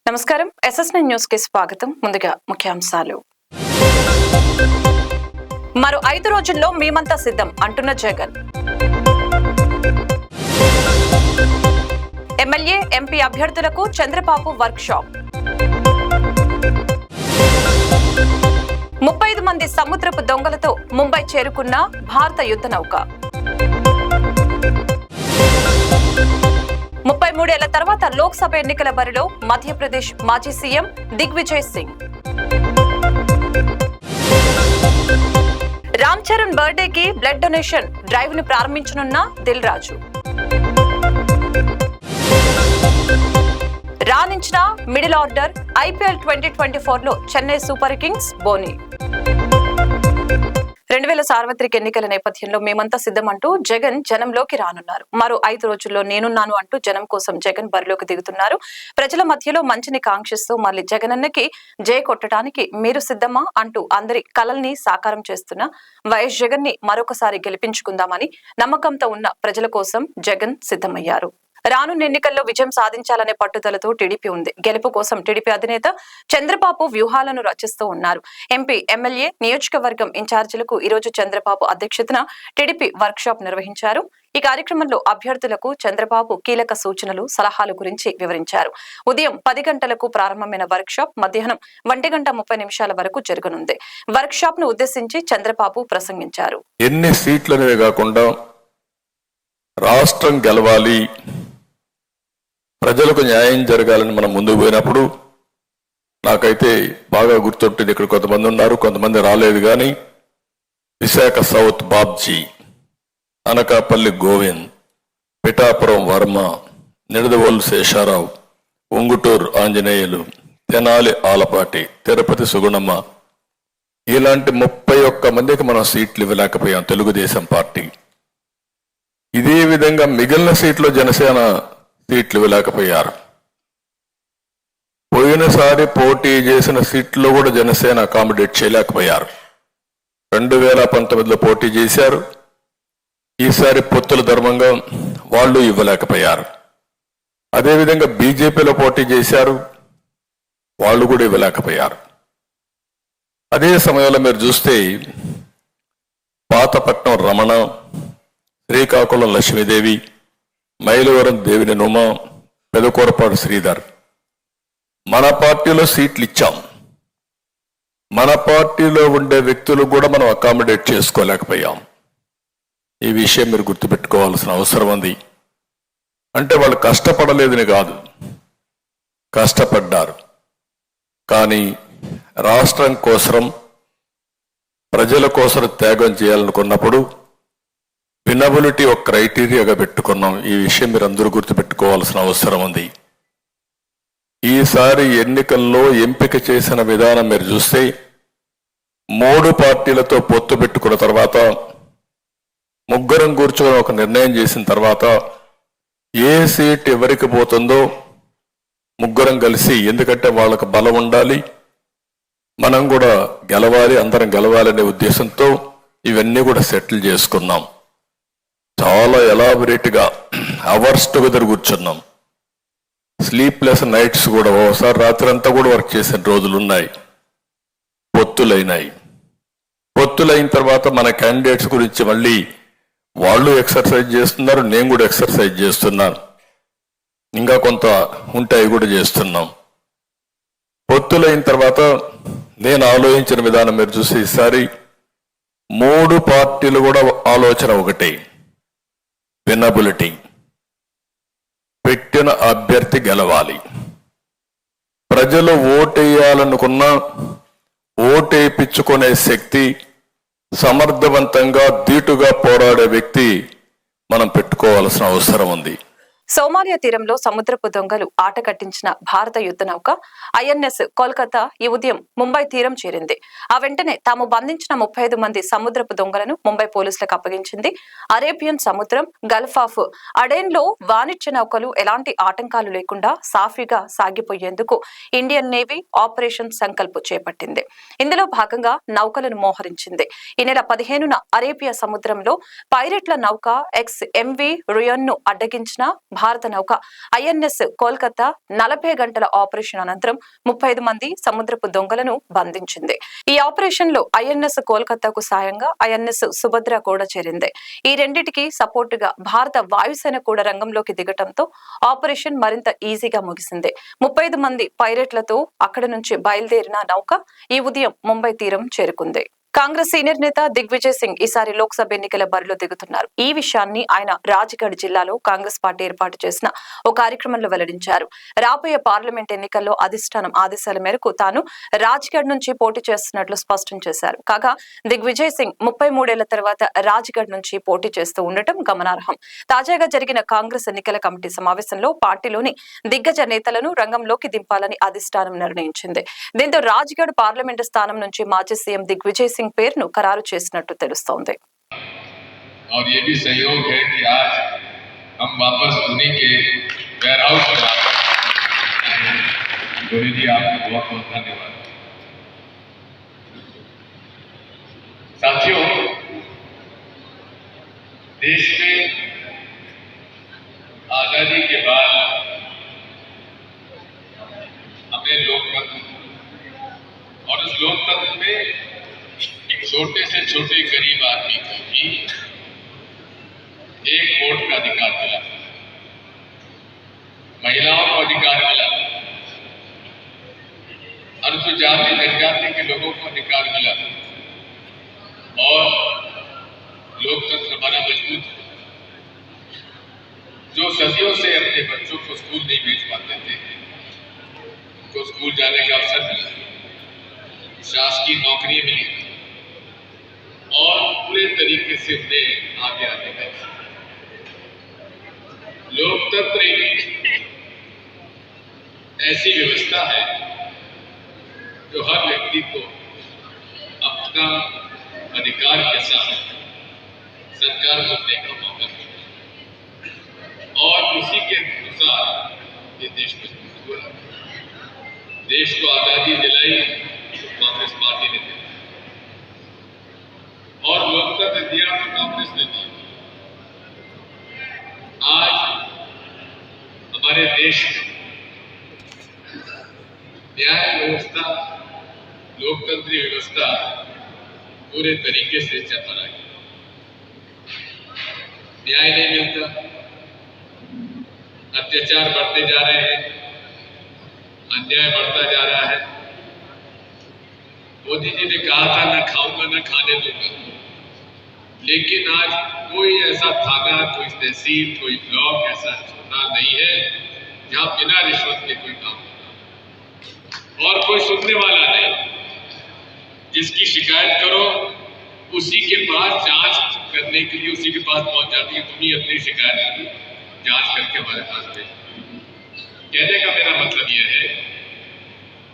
నమస్కారం SSN news కి స్వాగతం. ముందుగా ముఖ్యాంశాలు. మరో 5 రోజుల్లో మేమంతా సిద్ధం అంటున్న జగన్. ఎమ్మెల్యే ఎంపీ అభ్యర్థులకు చంద్రబాబు వర్క్షాప్. 35 మంది సముద్రపు దొంగలతో ముంబై చేరుకున్న భారత యుద్ధ నౌక. 33 ఏళ్ల తర్వాత లోక్సభ ఎన్నికల బరిలో మధ్యప్రదేశ్ మాజీ సీఎం దిగ్విజయ్ సింగ్. రామ్ చరణ్ బర్త్డేకి బ్లడ్ డొనేషన్ డ్రైవ్ ను ప్రారంభించనున్న దిల్ రాజు. రాణించిన మిడిల్ ఆర్డర్. IPL 2024 లో చెన్నై సూపర్ కింగ్స్ బోని. 2000 సార్వత్రిక ఎన్నికల నేపథ్యంలో మేమంతా సిద్ధమంటూ జగన్ జనంలోకి రానున్నారు. మరో 5 రోజుల్లో నేనున్నాను అంటూ జనం కోసం జగన్ బరిలోకి దిగుతున్నారు. ప్రజల మధ్యలో మంచిని కాంక్షిస్తూ మళ్ళీ జగనన్నకి జై కొట్టడానికి మీరు సిద్ధమా అంటూ అందరి కలల్ని సాకారం చేస్తున్న వైఎస్ జగన్ ని మరొకసారి గెలిపించుకుందామని నమ్మకంతో ఉన్న ప్రజల కోసం జగన్ సిద్ధమయ్యారు. రానున్న ఎన్నికల్లో విజయం సాధించాలనే పట్టుదలతో టీడీపీ ఉంది. గెలుపు కోసం టీడీపీ అధినేత చంద్రబాబు వ్యూహాలను రచిస్తూ ఉన్నారు. ఎంపీ, ఎమ్మెల్యే, నియోజకవర్గం ఇన్ఛార్జీలకు ఈ రోజు చంద్రబాబు అధ్యక్షతన టీడీపీ వర్క్ షాప్ నిర్వహించారు. ఈ కార్యక్రమంలో అభ్యర్థులకు చంద్రబాబు కీలక సూచనలు, సలహాల గురించి వివరించారు. ఉదయం 10 గంటలకు ప్రారంభమైన వర్క్ షాప్ మధ్యాహ్నం 1:30 వరకు జరగనుంది. వర్క్ షాప్ ను ఉద్దేశించి చంద్రబాబు ప్రసంగించారు. ఎన్ని సీట్లనే కాకుండా రాష్ట్రం గెలవాలి, ప్రజలకు న్యాయం జరగాలని మనం ముందుకు పోయినప్పుడు నాకైతే బాగా గుర్తుంటుంది. ఇక్కడ కొంతమంది ఉన్నారు, కొంతమంది రాలేదు. కానీ విశాఖ సౌత్ బాబ్జీ, అనకాపల్లి గోవింద్, పిఠాపురం వర్మ, నిడదవోలు శేషారావు, ఉంగుటూరు ఆంజనేయులు, తెనాలి ఆలపాటి, తిరుపతి సుగుణమ్మ, ఇలాంటి 31 మందికి మనం సీట్లు ఇవ్వలేకపోయాం తెలుగుదేశం పార్టీ. ఇదే విధంగా మిగిలిన సీట్లు జనసేన సీట్లు ఇవ్వలేకపోయారు. పోయినసారి పోటీ చేసిన సీట్లో కూడా జనసేన అకామిడేట్ చేయలేకపోయారు. 2019లో పోటీ చేశారు. ఈసారి పొత్తుల ధర్మంగా వాళ్ళు ఇవ్వలేకపోయారు. అదేవిధంగా బీజేపీలో పోటీ చేశారు, వాళ్ళు కూడా ఇవ్వలేకపోయారు. అదే సమయంలో మీరు చూస్తే పాతపట్నం రమణ, శ్రీకాకుళం లక్ష్మీదేవి, మైలవరం దేవిని నుమ, పెదకూరపాడు శ్రీధర్, మన పార్టీలో సీట్లు ఇచ్చాం. మన పార్టీలో ఉండే వ్యక్తులు కూడా మనం అకామిడేట్ చేసుకోలేకపోయాం. ఈ విషయం మీరు గుర్తుపెట్టుకోవాల్సిన అవసరం ఉంది. అంటే వాళ్ళు కష్టపడలేదని కాదు, కష్టపడ్డారు. కానీ రాష్ట్రం కోసం, ప్రజల కోసం త్యాగం చేయాలనుకున్నప్పుడు వినబిలిటీ ఒక క్రైటీరియాగా పెట్టుకున్నాం. ఈ విషయం మీరు అందరూ గుర్తుపెట్టుకోవాల్సిన అవసరం ఉంది. ఈసారి ఎన్నికల్లో ఎంపిక చేసిన విధానం మీరు చూస్తే 3 పార్టీలతో పొత్తు పెట్టుకున్న తర్వాత, ముగ్గురం కూర్చొని ఒక నిర్ణయం చేసిన తర్వాత ఏ సీట్ ఎవరికి పోతుందో ముగ్గురం కలిసి, ఎందుకంటే వాళ్ళకు బలం ఉండాలి, మనం కూడా గెలవాలి, అందరం గెలవాలనే ఉద్దేశంతో ఇవన్నీ కూడా సెటిల్ చేసుకున్నాం. చాలా ఎలాబొరేట్గా అవర్స్ టుగెదర్ కూర్చున్నాం. స్లీప్లెస్ నైట్స్ కూడా, ఓసారి రాత్రి అంతా కూడా వర్క్ చేసిన రోజులు ఉన్నాయి. పొత్తులైనాయి. పొత్తులైన తర్వాత మన క్యాండిడేట్స్ గురించి మళ్ళీ వాళ్ళు ఎక్సర్సైజ్ చేస్తున్నారు, నేను కూడా ఎక్సర్సైజ్ చేస్తున్నాను. ఇంకా కొంత ఉంటాయి కూడా చేస్తున్నాం. పొత్తులైన తర్వాత నేను ఆలోచించిన విధానం మీరు చూసి, ఈసారి 3 పార్టీలు కూడా ఆలోచన ఒకటే, వినబిలిటీ. పెట్టిన అభ్యర్థి గెలవాలి. ప్రజలు ఓటేయాలనుకున్నా ఓటేయించుకునే శక్తి, సమర్థవంతంగా ధీటుగా పోరాడే వ్యక్తి మనం పెట్టుకోవాల్సిన అవసరం ఉంది. సోమాలియా తీరంలో సముద్రపు దొంగలు ఆట కట్టించిన భారత యుద్ధ నౌక INS కోల్కతా ఈ ఉదయం ముంబై తీరం చేరింది. ఆ వెంటనే తాము బంధించిన 35 మంది సముద్రపు దొంగలను ముంబై పోలీసులకు అప్పగించింది. అరేబియన్ సముద్రం, గల్ఫ్ ఆఫ్ అడెన్ లో వాణిజ్య నౌకలు ఎలాంటి ఆటంకాలు లేకుండా సాఫీగా సాగిపోయేందుకు ఇండియన్ నేవీ ఆపరేషన్ సంకల్ప్ చేపట్టింది. ఇందులో భాగంగా నౌకలను మోహరించింది. ఈ నెల 15న అరేబియా సముద్రంలో పైరెట్ల నౌక XMV రుయన్ ను అడ్డగించిన భారత నౌక ఐఎన్ఎస్ కోల్కతా 40 గంటల ఆపరేషన్ అనంతరం 35 మంది సముద్రపు దొంగలను బంధించింది. ఈ ఆపరేషన్ లో ఐఎన్ఎస్ కోల్కతాకు సాయంగా ఐఎన్ఎస్ సుభద్ర కూడా చేరింది. ఈ రెండిటికి సపోర్టుగా భారత వాయుసేన కూడా రంగంలోకి దిగటంతో ఆపరేషన్ మరింత ఈజీగా ముగిసింది. 35 మంది పైలట్లతో అక్కడి నుంచి బయలుదేరిన నౌక ఈ ఉదయం ముంబై తీరం చేరుకుంది. కాంగ్రెస్ సీనియర్ నేత దిగ్విజయ్ సింగ్ ఈసారి లోక్సభ ఎన్నికల బరిలో దిగుతున్నారు. ఈ విషయాన్ని ఆయన రాజ్గఢ్ జిల్లాలో కాంగ్రెస్ పార్టీ ఏర్పాటు చేసిన ఓ కార్యక్రమంలో వెల్లడించారు. రాబోయే పార్లమెంట్ ఎన్నికల్లో అధిష్టానం ఆదేశాల మేరకు తాను రాజ్గఢ్ నుంచి పోటీ చేస్తున్నట్లు స్పష్టం చేశారు. కాగా దిగ్విజయ్ సింగ్ 33 ఏళ్ల తర్వాత రాజ్గఢ్ నుంచి పోటీ చేస్తూ ఉండటం గమనార్హం. తాజాగా జరిగిన కాంగ్రెస్ ఎన్నికల కమిటీ సమావేశంలో పార్టీలోని దిగ్గజ నేతలను రంగంలోకి దింపాలని అధిష్టానం నిర్ణయించింది. దీంతో రాజ్గఢ్ పార్లమెంటు స్థానం నుంచి మాజీ సీఎం దిగ్విజయ్ సింగ్ పేరును ఖరారు చేసినట్టు తెలుస్తోంది. और ये भी सहयोग है कि आज हम वापस उन्हीं के वेयर हाउस में गोरी जी आपको बहुत बहुत धन्यवाद। साथियों, देश में आजादी के बाद हमें लोकतंत्र और उस लोकतंत्र में छोटे से छोटे गरीब आदमी को भी एक वोट का अधिकार मिला, महिलाओं को अधिकार मिला, अनुसूचित जाति जनजाति के लोगों को अधिकार मिला और लोकतंत्र हमारा मजबूत है। जो सदियों से अपने बच्चों को स्कूल नहीं भेज पाते थे, उनको स्कूल जाने का अवसर मिला, शासकीय नौकरी मिली और पूरे तरीके से उन्हें आगे आने का। लोकतंत्र एक ऐसी व्यवस्था है जो हर व्यक्ति को अपना अधिकार के साथ सरकार चुनने का मौका देता है और उसी के अनुसार ये देश मजबूत हुआ। देश को आजादी दिलाई कांग्रेस पार्टी ने दी और लोकतंत्र दिया तो कांग्रेस ने दिया। आज हमारे देश में न्याय व्यवस्था, लोकतंत्री व्यवस्था पूरे तरीके से चल रही है। न्याय नहीं मिलता, अत्याचार बढ़ते जा रहे हैं, अन्याय बढ़ता जा रहा है। मोदी जी ने कहा था न खाऊंगा न खाने दूंगा, लेकिन आज कोई ऐसा थाना, कोई तहसील, कोई ब्लॉक ऐसा छोटा नहीं है जहां बिना रिश्वत के कोई काम होता और कोई सुनने वाला नहीं। जिसकी शिकायत करो उसी के पास जांच करने के लिए उसी के पास पहुंच जाती है, तुम ही अपनी शिकायत की जांच करके हमारे पास भेज। कहने का मेरा मतलब यह है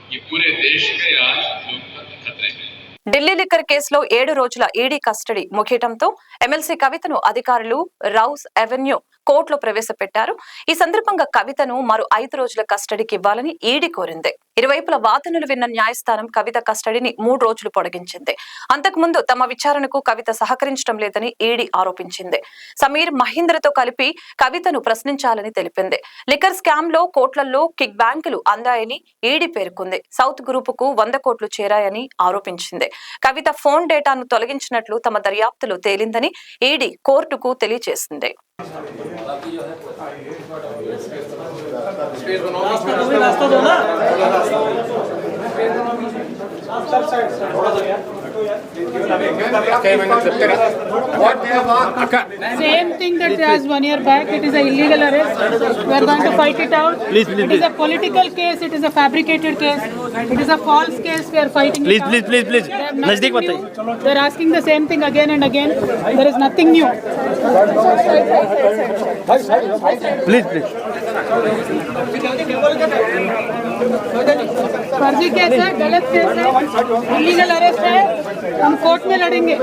कि पूरे देश में आज लोकतंत्र खतरे में। ఢిల్లీ లిక్కర్ కేసులో 7 రోజుల ఈడీ కస్టడీ ముగియటంతో ఎమ్మెల్సీ కవితను అధికారులు రౌస్ అవెన్యూ కోర్టులో ప్రవేశపెట్టారు. ఈ సందర్భంగా కవితను మరో 5 రోజుల కస్టడీకి ఇవ్వాలని ఈడీ కోరింది. ఇరువైపుల వాదనలు విన్న న్యాయస్థానం కవిత కస్టడీని 3 రోజులు పొడిగించింది. అంతకుముందు తమ విచారణకు కవిత సహకరించడం లేదని ఈడీ ఆరోపించింది. సమీర్ మహీంద్రతో కలిపి కవితను ప్రశ్నించాలని తెలిపింది. లిక్కర్ స్కామ్ లో కోట్లలో కిక్ బ్యాంకులు అందాయని ఈడీ పేర్కొంది. సౌత్ గ్రూప్ కు 100 కోట్లు చేరాయని ఆరోపించింది. కవిత ఫోన్ డేటాను తొలగించినట్లు తమ దర్యాప్తులో తేలిందని ఈడీ కోర్టుకు తెలియజేసింది. Same thing that as 1 year back, it is an illegal arrest. We are going to fight it out. Please. It is a political case. It is a fabricated case. It is a false case. We are fighting it out. Please. They are asking the same thing again and again. There is nothing new. Please. फर्जी case है, गलत case है, illegal arrest है. हम court में लड़ेंगे।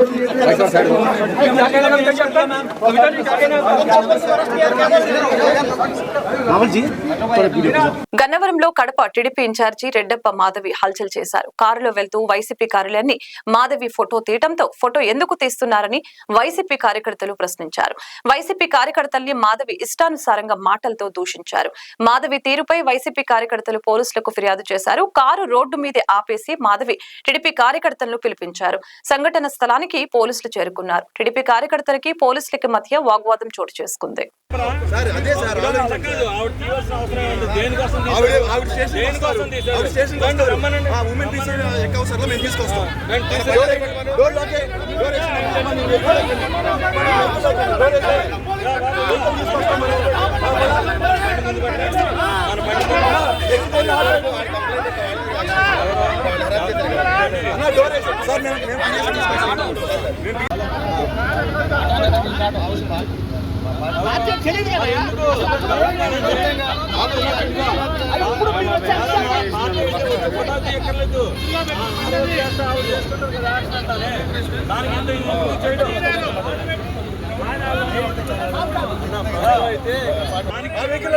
గన్నవరంలో Kadapa TDP incharge Reddappa Madhavi హల్చల్ చేశారు. కారులో వెళ్తూ వైసీపీ కార్యాలయాన్ని మాధవి ఫోటో తీయడంతో ఫోటో ఎందుకు తీస్తున్నారని వైసీపీ కార్యకర్తలు ప్రశ్నించారు. వైసీపీ కార్యకర్తల్ని మాధవి ఇష్టానుసారంగా మాటలతో దూషించారు. మాధవి తీరుపై వైసీపీ కార్యకర్తలు పోలీసులకు ఫిర్యాదు చేశారు. కారు రోడ్డు మీదే ఆపేసి మాధవి టీడీపీ కార్యకర్తలను పిలిపించారు. సంఘటన స్థలానికి పోలీసులు చేరుకున్నారు. టీడీపీ కార్యకర్తలకి పోలీసులకి మధ్య వాగ్వాదం చోటు చేసుకుంది.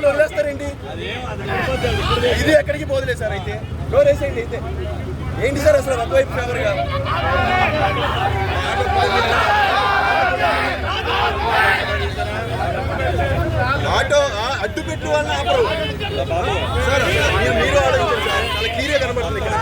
వదిలేస్తారేంటి? ఇది ఎక్కడికి పోదులే సార్. అయితే డోర్ వేసేయండి. అయితే ఏంటి సార్ అసలు ఒకవైపు ఫేవర్గా ఆటో అడ్డు పెట్టు వాళ్ళని ఆపరు సార్. మీరు ఆలోచించారు సార్, చాలా క్లియర్ గా కనబడుతుంది ఇక్కడ.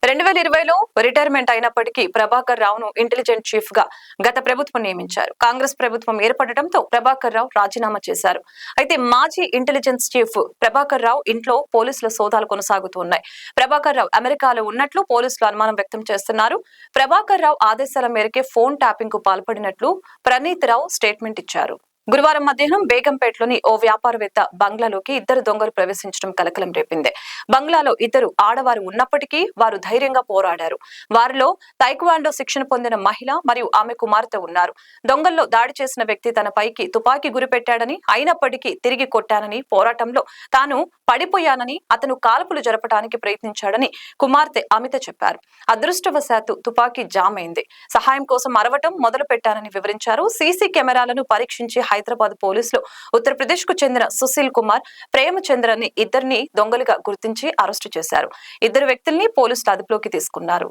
2020లో రిటైర్మెంట్ అయినప్పటికీ ప్రభాకర్ రావును ఇంటెలిజెన్స్ చీఫ్ గా గత ప్రభుత్వం నియమించారు. కాంగ్రెస్ ప్రభుత్వం ఏర్పడటంతో ప్రభాకర్ రావు రాజీనామా చేశారు. అయితే మాజీ ఇంటెలిజెన్స్ చీఫ్ ప్రభాకర్ రావు ఇంట్లో పోలీసుల సోదాలు కొనసాగుతున్నాయి. ప్రభాకర్ రావు అమెరికాలో ఉన్నట్లు పోలీసులు అనుమానం వ్యక్తం చేస్తున్నారు. ప్రభాకర్ రావు ఆదేశాల మేరకే ఫోన్ ట్యాపింగ్ కు పాల్పడినట్లు ప్రణీత్ రావు స్టేట్మెంట్ ఇచ్చారు. గురువారం మధ్యాహ్నం బేగంపేటలోని ఓ వ్యాపారవేత్త బంగ్లాలోకి ఇద్దరు దొంగలు ప్రవేశించడం కలకలం రేపింది. బంగ్లాలో ఇద్దరు ఆడవారు ఉన్నప్పటికీ వారు ధైర్యంగా పోరాడారు. వారిలో తైక్వాండో శిక్షణ పొందిన మహిళ మరియు ఆమె కుమార్తె ఉన్నారు. దొంగల్లో దాడి చేసిన వ్యక్తి తన పైకి తుపాకీ గురిపెట్టాడని, అయినప్పటికీ తిరిగి కొట్టానని, పోరాటంలో తాను పడిపోయానని, అతను కాల్పులు జరపడానికి ప్రయత్నించాడని కుమార్తె అమిత చెప్పారు. అదృష్టవశాత్తు తుపాకీ జామ్ అయింది. సహాయం కోసం అరవటం మొదలు పెట్టానని వివరించారు. సీసీ కెమెరాలను పరీక్షించి హైదరాబాద్ పోలీసులు ఉత్తరప్రదేశ్ కు చెందిన సుశీల్ కుమార్, ప్రేమచంద్ర ని ఇద్దరిని దొంగలుగా గుర్తించి అరెస్టు చేశారు. ఇద్దరు వ్యక్తుల్ని పోలీసులు అదుపులోకి తీసుకున్నారు.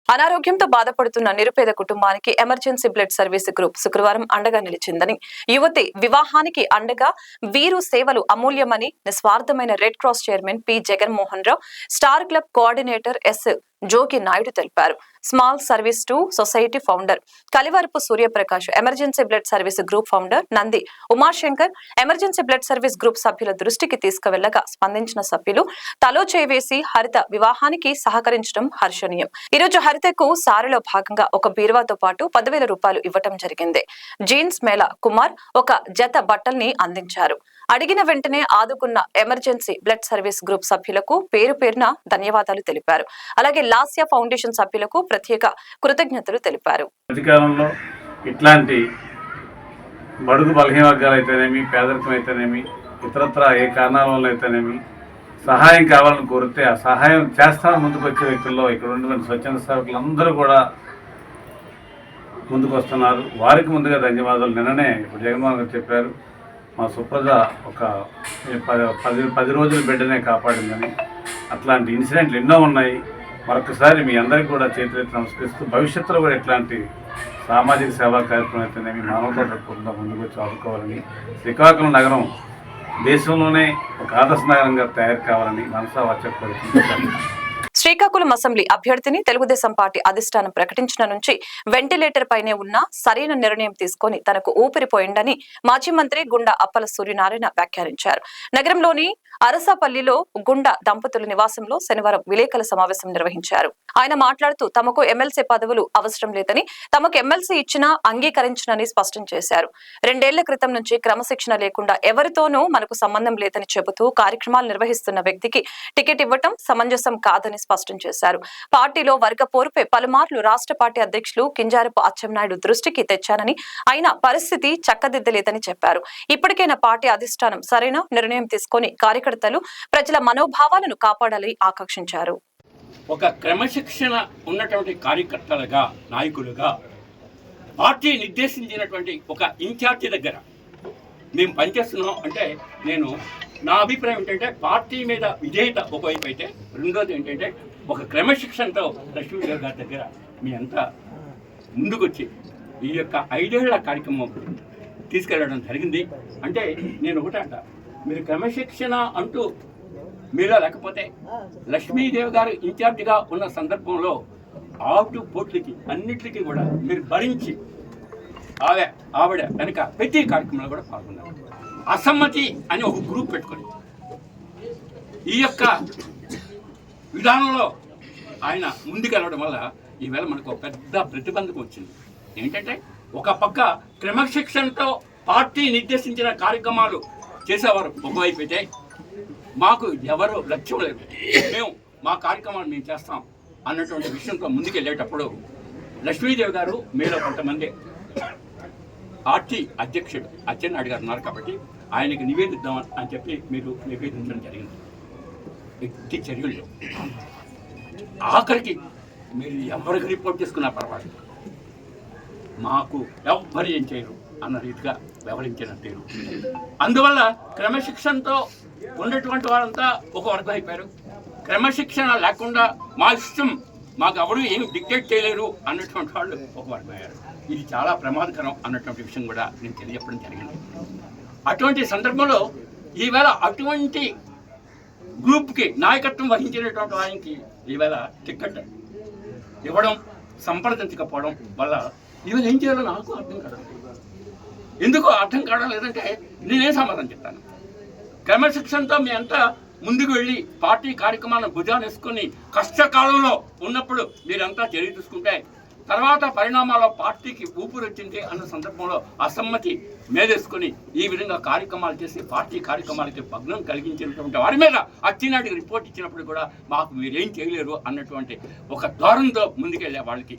అనారోగ్యంతో బాధపడుతున్న నిరుపేద కుటుంబానికి ఎమర్జెన్సీ బ్లడ్ సర్వీస్ గ్రూప్ శుక్రవారం అండగా నిలిచిందని, యువతి వివాహానికి అండగా వీరు సేవలు అమూల్యమని నిస్వార్థమైన Red Cross chairman P Jaganmohan Rao, star club coordinator S Jogi Naidu తెలిపారు. Small service to society founder Kalivarapu Suryaprakash, emergency blood service group founder Nandi Umashankar emergency blood service group సభ్యుల దృష్టికి తీసుకువెళ్లగా స్పందించిన సభ్యులు తలో చేవేసి హరిత వివాహానికి సహకరించడం హర్షణీయం. ఈ రోజు హరితకు సారిలో భాగంగా ఒక బీరువాతో పాటు 10,000 రూపాయలు ఇవ్వటం జరిగింది. జీన్స్ మేళ కుమార్ ఒక జత బట్టల్ని అందించారు. అడిగిన వెంటనే ఆదుకున్న ఎమర్జెన్సీ బ్లడ్ సర్వీస్ గ్రూప్ సభ్యులకు పేరు పేరున ధన్యవాదాలు తెలిపారు. అలాగే లాస్యా ఫౌండేషన్ సభ్యులకు ప్రత్యేక కృతజ్ఞతలు తెలిపారు. అధికారంలో ఇట్లాంటి బడుగు బలహీన వర్గాలు అయితేనేమి, పేదరికం అయితేనేమి, ఇతరత్ర ఏ కారణాల వల్ల అయితేనేమి సహాయం కావాలని కోరితే ఆ సహాయం చేస్తామని ముందుకు వచ్చే వ్యక్తుల్లో ఇక్కడ ఉన్నటువంటి స్వచ్ఛంద సేవకులందరూ కూడా ముందుకు వస్తున్నారు. వారికి ముందుగా ధన్యవాదాలు. నిన్ననే ఇప్పుడు జగన్మోహన్ గారు చెప్పారు, మా సుప్రజ ఒక 10 రోజుల బిడ్డనే కాపాడిందని. అట్లాంటి ఇన్సిడెంట్లు ఎన్నో ఉన్నాయి. మరొకసారి మీ అందరికీ కూడా చేతులెత్తి నమస్కరిస్తూ భవిష్యత్తులో కూడా ఇట్లాంటి సామాజిక సేవా కార్యక్రమం అయితేనేమి మానవతా తప్పకుండా ముందుకు వచ్చి ఆదుకోవాలని, శ్రీకాకుళం నగరం దేశంలోనే ఒక ఆదర్శ నగరంగా తయారు కావాలని మనసా వాచా కోరుకుంటున్నాను. శ్రీకాకుళం అసెంబ్లీ అభ్యర్థిని తెలుగుదేశం పార్టీ అధిష్టానం ప్రకటించిన నుంచి వెంటిలేటర్ పైనే ఉన్న సరైన నిర్ణయం తీసుకొని తనకు ఊపిరిపోయిందని మాజీ మంత్రి గుండా అప్పల సూర్యనారాయణ వ్యాఖ్యానించారు. నగరంలోని అరసపల్లిలో గుండా దంపతుల నివాసంలో శనివారం విలేకరుల సమావేశం నిర్వహించారు. ఆయన మాట్లాడుతూ తమకు ఎమ్మెల్సీ పదవులు అవసరం లేదని, తమకు ఎమ్మెల్సీ ఇచ్చినా అంగీకరించనని స్పష్టం చేశారు. 2 ఏళ్ల క్రితం నుంచి క్రమశిక్షణ లేకుండా ఎవరితోనూ మనకు సంబంధం లేదని చెబుతూ కార్యక్రమాలు నిర్వహిస్తున్న వ్యక్తికి టికెట్ ఇవ్వటం సమంజసం కాదని స్పష్టం చేశారు. పార్టీలో వర్గ పోరుపై పలుమార్లు రాష్ట్ర పార్టీ అధ్యక్షులు కింజారపు అచ్చెన్నాయుడు దృష్టికి తెచ్చానని, అయినా పరిస్థితి చక్కదిద్దలేదని చెప్పారు. ఇప్పటికైనా పార్టీ అధిష్టానం సరైన నిర్ణయం తీసుకొని కార్యకర్తలు ప్రజల మనోభావాలను కాపాడాలని ఆకాంక్షించారు. ఒక క్రమశిక్షణ ఉన్నటువంటి కార్యకర్తలుగా, నాయకులుగా పార్టీ నిర్దేశించినటువంటి ఒక ఇన్ఛార్జి దగ్గర మేము పనిచేస్తున్నాం అంటే, నేను నా అభిప్రాయం ఏంటంటే పార్టీ మీద విధేయత ఒకవైపు అయితే, రెండోది ఏంటంటే ఒక క్రమశిక్షణతో లక్ష్మీదేవి గారి దగ్గర మీ అంతా ముందుకొచ్చి ఈ యొక్క 5 ఏళ్ల కార్యక్రమం తీసుకెళ్ళడం జరిగింది. అంటే నేను ఒకటంట, మీరు క్రమశిక్షణ అంటూ మీలో లేకపోతే లక్ష్మీదేవి గారు ఇన్ఛార్జిగా ఉన్న సందర్భంలో ఆటు పోట్లకి అన్నిటికీ కూడా మీరు భరించి ఆవిడ వెనక ప్రతి కార్యక్రమంలో కూడా పాల్గొన్నారు. అసమ్మతి అని ఒక గ్రూప్ పెట్టుకొని ఈ యొక్క విధానంలో ఆయన ముందుకెళ్ళడం వల్ల ఈవేళ మనకు ఒక పెద్ద ప్రతిబంధకం వచ్చింది. ఏంటంటే ఒక పక్క క్రమశిక్షణతో పార్టీ నిర్దేశించిన కార్యక్రమాలు చేసేవారు ఒకవైపు అయితే, మాకు ఎవరు లక్ష్యం లేదు, మేము మా కార్యక్రమాలు మేము చేస్తాం అన్నటువంటి విషయంతో ముందుకెళ్ళేటప్పుడు లక్ష్మీదేవి గారు మీలో కొంతమంది పార్టీ అధ్యక్షుడు అచ్చెన్నాయుడు గారు ఉన్నారు కాబట్టి ఆయనకి నివేదిద్దాం అని చెప్పి మీరు నివేదించడం జరిగింది. వ్యక్తి చర్యలు ఆఖరికి మీరు ఎవరికి రిపోర్ట్ చేసుకున్నా పర్వాలేదు, మాకు ఎవ్వరు ఏం చేయరు అన్న రీతిగా వ్యవహరించిన తీరు. అందువల్ల క్రమశిక్షణతో ఉన్నటువంటి వారంతా ఒక వర్గం అయిపోయారు. క్రమశిక్షణ లేకుండా మా ఇష్టం, మాకు ఎవరు ఏమి డిక్టేట్ చేయలేరు అన్నటువంటి వాళ్ళు ఒక వర్గం అయ్యారు. ఇది చాలా ప్రమాదకరం అన్నటువంటి విషయం కూడా నేను తెలియజెప్పడం జరిగింది. అటువంటి సందర్భంలో ఈవేళ అటువంటి గ్రూప్కి నాయకత్వం వహించినటువంటి వారికి ఈవేళ టికెట్ ఇవ్వడం, సంప్రదించకపోవడం వల్ల ఈవేళ ఏం చేయాలో నాకు అర్థం కావడం. ఎందుకు అర్థం కావడం లేదంటే నేనేం సమాధానం చెప్తాను. క్రమశిక్షణతో మీ అంతా ముందుకు వెళ్ళి పార్టీ కార్యక్రమాలను భుజాన్ని వేసుకొని కష్టకాలంలో ఉన్నప్పుడు మీరంతా చర్య తీసుకుంటే తర్వాత పరిణామాల్లో పార్టీకి ఊపిరి వచ్చింది అన్న సందర్భంలో అసమ్మతి మేదేసుకొని ఈ విధంగా కార్యక్రమాలు చేసి పార్టీ కార్యక్రమాలకి భగ్నం కలిగించినటువంటి వారి మీద అచ్చెన్నాయుడికి రిపోర్ట్ ఇచ్చినప్పుడు కూడా మాకు మీరేం చేయలేరు అన్నటువంటి ఒక ధోరణితో ముందుకెళ్ళే వాళ్ళకి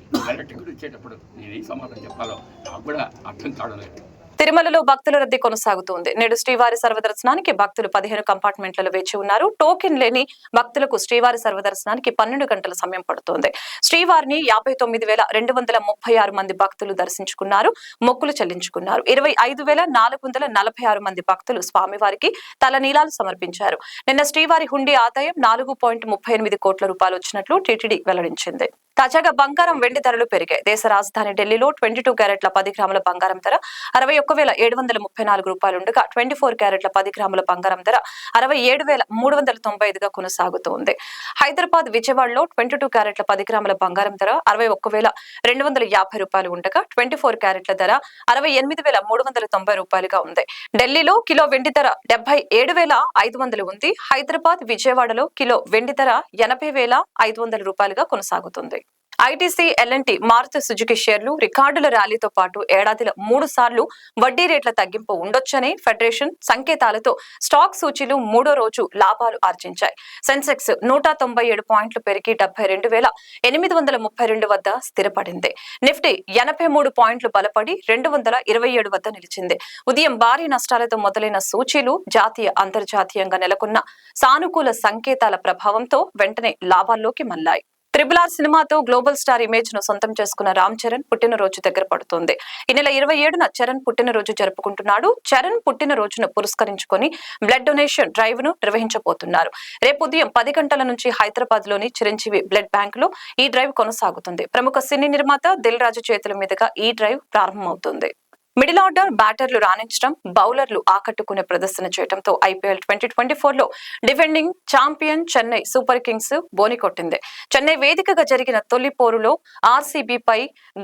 టికెట్ ఇచ్చేటప్పుడు నేనేం సమాధానం చెప్పాలో నాకు కూడా అర్థం కావడం లేదు. తిరుమలలో భక్తుల రద్దీ కొనసాగుతోంది. నేడు శ్రీవారి సర్వదర్శనానికి భక్తులు 15 కంపార్ట్మెంట్లలో వేచి ఉన్నారు. టోకెన్ లేని భక్తులకు శ్రీవారి సర్వదర్శనానికి 12 గంటల సమయం పడుతోంది. శ్రీవారిని 59,236 మంది భక్తులు దర్శించుకున్నారు, మొక్కులు చెల్లించుకున్నారు. 25,446 మంది భక్తులు స్వామివారికి తలనీలాలు సమర్పించారు. నిన్న శ్రీవారి హుండీ ఆదాయం 4.38 కోట్ల రూపాయలు వచ్చినట్లు టీటీడీ వెల్లడించింది. తాజాగా బంగారం, వెండి ధరలు పెరిగాయి. దేశ రాజధాని ఢిల్లీలో 22 క్యారెట్ల 10 గ్రాముల బంగారం ధర 61,734 రూపాయలు ఉండగా 24 క్యారెట్ల 10 గ్రాముల బంగారం ధర 67,395గా కొనసాగుతోంది. హైదరాబాద్, విజయవాడలో 22 క్యారెట్ల 10 గ్రాముల బంగారం ధర 61,250 రూపాయలు ఉండగా 24 క్యారెట్ల ధర 68,390 రూపాయలుగా ఉంది. ఢిల్లీలో కిలో వెండి ధర 77,500 ఉంది. హైదరాబాద్, విజయవాడలో కిలో వెండి ధర 80,500 రూపాయలుగా కొనసాగుతుంది. ఐటీసీ, ఎల్ఎన్టీ, మారుతి సుజుకి షేర్లు రికార్డుల ర్యాలీతో పాటు ఏడాదిలో 3 సార్లు వడ్డీ రేట్ల తగ్గింపు ఉండొచ్చని ఫెడరేషన్ సంకేతాలతో స్టాక్ సూచీలు 3వ రోజు లాభాలు ఆర్జించాయి. సెన్సెక్స్ 197 పాయింట్లు పెరిగి 72,832 వద్ద స్థిరపడింది. నిఫ్టీ 83 పాయింట్లు బలపడి 227 వద్ద నిలిచింది. ఉదయం భారీ నష్టాలతో మొదలైన సూచీలు జాతీయ, అంతర్జాతీయంగా నెలకొన్న సానుకూల సంకేతాల ప్రభావంతో వెంటనే లాభాల్లోకి మళ్లాయి. RRR సినిమాతో గ్లోబల్ స్టార్ ఇమేజ్ ను సొంతం చేసుకున్న రామ్ చరణ్ పుట్టినరోజు దగ్గర పడుతోంది. ఈ నెల 27న చరణ్ పుట్టినరోజు జరుపుకుంటున్నాడు. చరణ్ పుట్టినరోజును పురస్కరించుకొని బ్లడ్ డొనేషన్ డ్రైవ్ ను నిర్వహించబోతున్నారు. రేపు ఉదయం 10 గంటల నుంచి హైదరాబాద్ లోని చిరంజీవి బ్లడ్ బ్యాంక్ లో ఈ డ్రైవ్ కొనసాగుతుంది. ప్రముఖ సినీ నిర్మాత దిల్ రాజు చేతుల మీదుగా ఈ డ్రైవ్ ప్రారంభమవుతుంది. మిడిల్ ఆర్డర్ బ్యాటర్లు రాణించడం, బౌలర్లు ఆకట్టుకునే ప్రదర్శన చేయడంతో ఐపీఎల్ 2024లో defending champion Chennai Super Kings బోని కొట్టింది. చెన్నై వేదికగా జరిగిన తొలి పోరులో ఆర్సీబీపై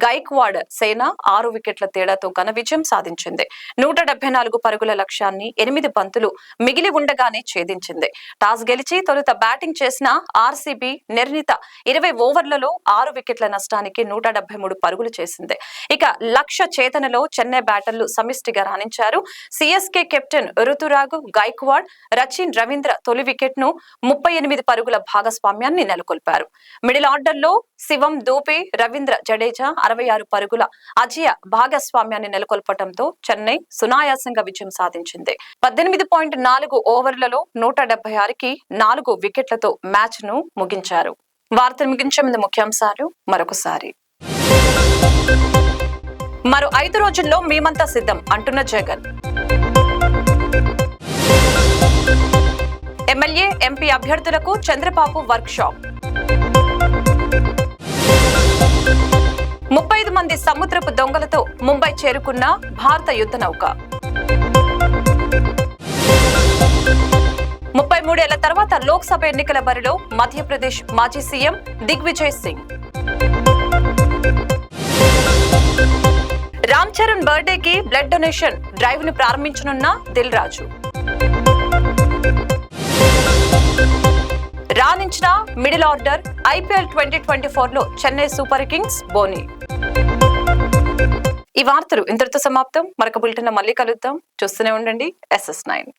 గైక్వాడ్ సేన 6 వికెట్ల తేడాతో ఘన విజయం సాధించింది. 174 పరుగుల లక్ష్యాన్ని 8 బంతులు మిగిలి ఉండగానే ఛేదించింది. టాస్ గెలిచి తొలుత బ్యాటింగ్ చేసిన ఆర్సీబీ నిర్ణీత 20 ఓవర్లలో 6 వికెట్ల నష్టానికి 173 పరుగులు చేసింది. ఇక లక్ష్య చేతనలో చెన్నై బ్యాటర్లు సమిష్టిగా రాణించారు. సిఎస్కే కెప్టెన్ రుతురాజ్ గైక్వాడ్, రచిన్ రవీంద్ర తొలి వికెట్ ను 38 పరుగుల భాగస్వామ్యాన్ని నెలకొల్పారు. మిడిల్ ఆర్డర్ లో శివం దూబే, రవీంద్ర జడేజా 66 పరుగుల అజయ భాగస్వామ్యాన్ని నెలకొల్పడంతో చెన్నై సునాయాసంగా విజయం సాధించింది. 18.4 ఓవర్లలో 176కి 4 వికెట్లతో మ్యాచ్ ను ముగించారు. వార్తలు ముగించే ముందు ముఖ్యాంశాలు మరొకసారి. మరో 5 రోజుల్లో మేమంతా సిద్ధం అంటున్న జగన్. ఎమ్మెల్యే, ఎంపీ అభ్యర్థులకు చంద్రబాబు వర్క్ షాప్. 35 మంది సముద్రపు దొంగలతో ముంబై చేరుకున్న భారత యుద్ధ నౌక. 33 ఏళ్ల తర్వాత లోక్సభ ఎన్నికల బరిలో మధ్యప్రదేశ్ మాజీ సీఎం దిగ్విజయ్ సింగ్. రామ్ చరణ్ బర్త్డేకి బ్లడ్ డొనేషన్ డ్రైవ్ ను ప్రారంభించనున్న దిల్ రాజు. రాణించిన మిడిల్ ఆర్డర్ ఐపీఎల్ 2024లో చెన్నై సూపర్ కింగ్స్ బోని. ఈ వార్తలు ఇంతటితో సమాప్తం. మరొక బులెటిన్ మళ్ళీ కలుద్దాం. చూస్తూనే ఉండండి SS9.